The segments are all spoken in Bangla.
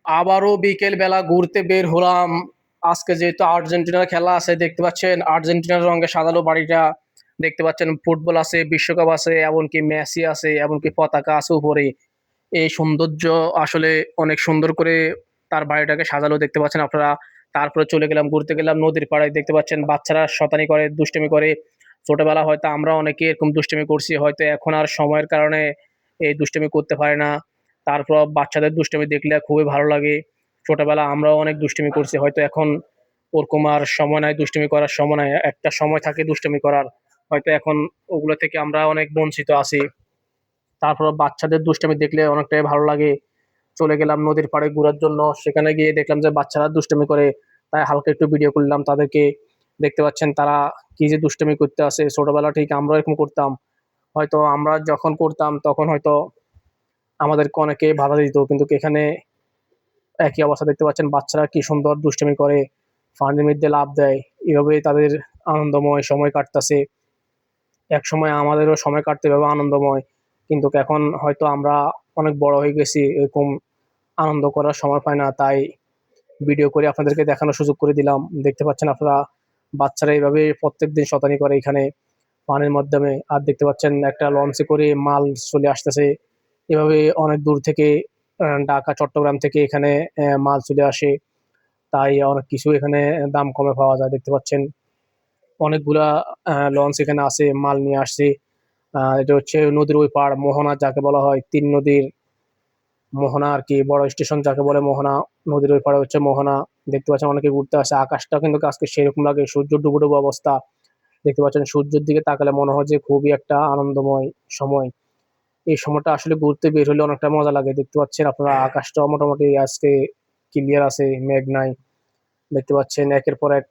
আবারও বিকেল বেলা ঘুরতে বের হলাম। আজকে যেহেতু আর্জেন্টিনার খেলা আছে, দেখতে পাচ্ছেন আর্জেন্টিনার রঙে সাজানো বাড়িটা। দেখতে পাচ্ছেন ফুটবল আছে, বিশ্বকাপ আছে, এমনকি মেসি আছে, এমনকি পতাকা আছে উপরে। এই সৌন্দর্য আসলে অনেক সুন্দর করে তার বাড়িটাকে সাজালো, দেখতে পাচ্ছেন আপনারা। তারপরে চলে গেলাম, ঘুরতে গেলাম নদীর পাড়ে। দেখতে পাচ্ছেন বাচ্চারা শয়তানি করে, দুষ্টামি করে। ছোটবেলা হয়তো আমরা অনেকে এরকম দুষ্টামি করছি, হয়তো এখন আর সময়ের কারণে এই দুষ্টামি করতে পারি না। তারপর বাচ্চাদের দুষ্টামি দেখলে খুবই ভালো লাগে। ছোটবেলা আমরাও অনেক দুষ্টামি করছি, হয়তো এখন ওরকম আর সময় নাই, দুষ্টামি করার সময় নাই। একটা সময় থাকে দুষ্টামি করার, হয়তো এখন ওগুলো থেকে আমরা অনেক বঞ্চিত আছি। তারপর বাচ্চাদের দুষ্টামি দেখলে অনেকটাই ভালো লাগে। চলে গেলাম নদীর পাড়ে ঘোরার জন্য। সেখানে গিয়ে দেখলাম যে বাচ্চারা দুষ্টামি করে, তাই হালকা একটু ভিডিও করলাম তাদেরকে। দেখতে পাচ্ছেন তারা কি যে দুষ্টামি করতে আছে। ছোটবেলা ঠিক আমরা এরকম করতাম, হয়তো আমরা যখন করতাম তখন হয়তো আমাদেরকে অনেকে বাধা দিত, কিন্তু এখানে একই অবস্থা। দেখতে পাচ্ছেন বাচ্চারা কি সুন্দর দুষ্টামি করে, পানির মধ্যে লাফ দেয়। এভাবেই তাদের আনন্দময় সময় কাটতেছে। একসময় আমাদেরও সময় কাটতে এভাবে আনন্দময়, কিন্তু এখন হয়তো আমরা অনেক বড় হয়ে গেছি, এরকম আনন্দ করার সময় পাই না। তাই ভিডিও করে আপনাদেরকে দেখানোর সুযোগ করে দিলাম। দেখতে পাচ্ছেন আপনারা বাচ্চারা এইভাবে প্রত্যেকদিন শয়তানি করে এখানে পানির মাধ্যমে। আর দেখতে পাচ্ছেন একটা লঞ্চে করে মাল চলে আসতেছে। এভাবে অনেক দূর থেকে ঢাকা চট্টগ্রাম থেকে এখানে মাল চলে আসে। তাই অনেক কিছু এখানে দাম কমে পাওয়া যায়। দেখতে পাচ্ছেন অনেকগুলা লঞ্চ এখানে আছে, মাল নিয়ে আসছে। এটা হচ্ছে নদীর ওই পাড়, মোহনা যাকে বলা হয়, তিন নদীর মোহনা আর কি, বড় স্টেশন যাকে বলে মোহনা। নদীর ওই পাড়ে হচ্ছে মোহনা। দেখতে পাচ্ছেন অনেকে ঘুরতে আসে। আকাশটা কিন্তু আজকে সেরকম লাগে, সূর্য ডুবো ডুবো অবস্থা। দেখতে পাচ্ছেন সূর্যের দিকে তাকালে মনে হয় যে খুবই একটা আনন্দময় সময়। এই সময়টা আসলে ঘুরতে বের হলে অনেকটা মজা লাগে। দেখতে পাচ্ছেন আপনারা আকাশটা মোটামুটি আজকে ক্লিয়ার আছে, মেঘ নাই। দেখতে পাচ্ছেন একের পর এক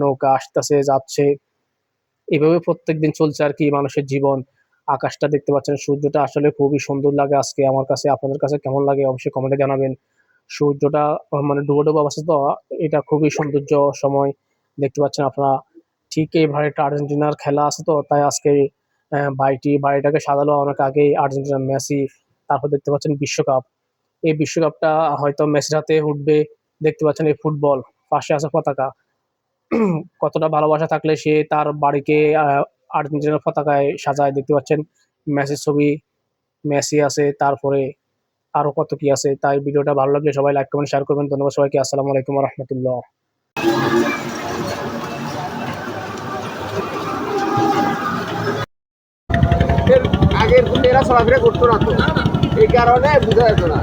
নৌকা আসতেছে যাচ্ছে। এভাবে প্রত্যেকদিন চলছে আর কি মানুষের জীবন। আকাশটা দেখতে পাচ্ছেন, সূর্যটা আসলে খুবই সুন্দর লাগে আজকে আমার কাছে। আপনাদের কাছে কেমন লাগে অবশ্যই কমেন্টে জানাবেন। সূর্যটা মানে ডুবো ডুবো অবস্থা তো, এটা খুবই সৌন্দর্য সময়। দেখতে পাচ্ছেন আপনারা। ঠিক এইভাবে একটা আর্জেন্টিনার খেলা আছে তো, তাই আজকে বাড়িটাকে সাজালো অনেক আগেই আর্জেন্টিনার মেসি। তারপর দেখতে পাচ্ছেন বিশ্বকাপ। এই বিশ্বকাপটা হয়তো মেসির হাতে উঠবে। দেখতে পাচ্ছেন এই ফুটবল, পাশে আছে পতাকা। কতটা ভালোবাসা থাকলে সে তার বাড়িকে আর্জেন্টিনার পতাকায় সাজায়। দেখতে পাচ্ছেন মেসির ছবি, মেসি আছে, তারপরে আরো কত কি আছে। তাই ভিডিওটা ভালো লাগলে সবাই লাইক কমেন্ট শেয়ার করবেন। ধন্যবাদ সবাইকে। আসসালামু আলাইকুম রহমতুল্লাহ। আগের এরা চলাফেরা করতো না, তো এই কারণে বোঝা যেত না।